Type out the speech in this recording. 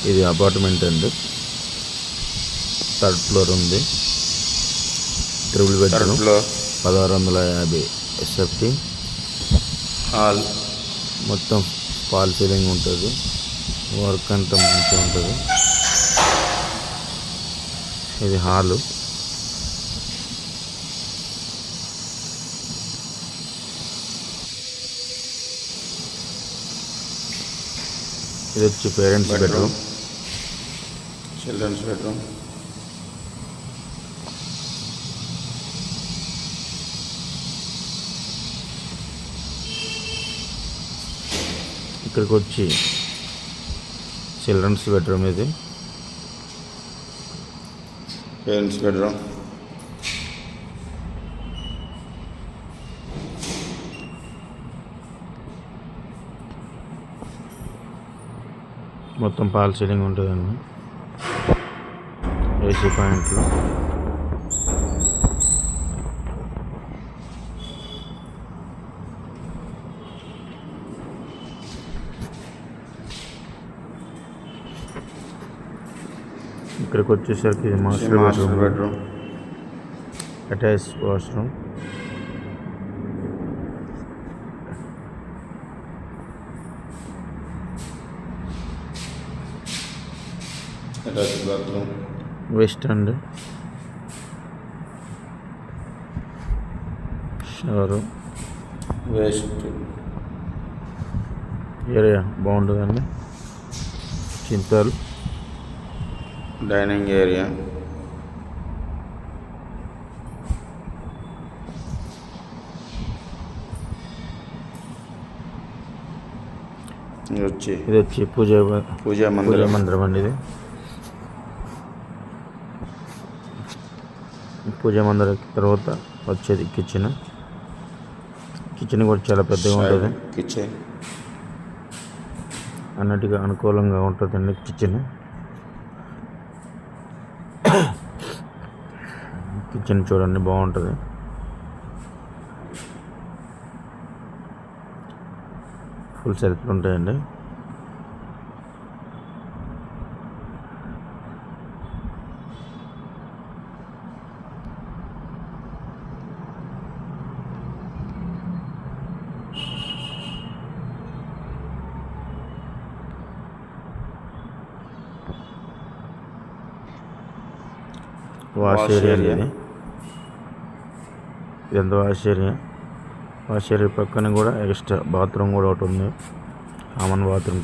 ఇది అపార్ట్మెంట్ అండి, third floor ఉంది, ట్రిపుల్ బెడ్రూమ్, 1650 SFT హాల్. మొత్తం ఫాల్ సీలింగ్ ఉంటుంది, వర్క్ అంతా మంచిగా ఉంటుంది. ఇది హాలు. ఇది వచ్చి పేరెంట్స్ బెడ్రూమ్, చిల్డ్రన్స్ బెడ్రూమ్. ఇక్కడికి వచ్చి చిల్డ్రన్స్ బెడ్రూమ్, ఇది పేరెంట్స్ బెడ్రూమ్. మొత్తం ఫాల్ సీలింగ్ ఉంటుందండి, ఏసీ పాయింట్లు. ఇక్కడికి వచ్చేసరికి master bedroom, attach washroom, attached bathroom, west and shower. Waste area బాగుంటుందండి. చింతలు డైనింగ్ ఏరియా, ఇది వచ్చి పూజా మందిరం అండి. ఇది పూజా మందిరం తర్వాత వచ్చేది కిచెన్ కూడా చాలా పెద్దగా ఉంటుంది, కిచెన్ అన్నట్టుగా అనుకూలంగా ఉంటుందండి. కిచెన్ చూడండి బాగుంటుంది. ఫుల్ సెల్ఫ్లు ఉంటాయండి. వాష్ ఏరియా అండి, ఇదంతా వాష్ ఏరియా పక్కన కూడా ఎక్స్ట్రా బాత్రూమ్ కూడా ఒకటి ఉంది, కామన్ బాత్రూమ్.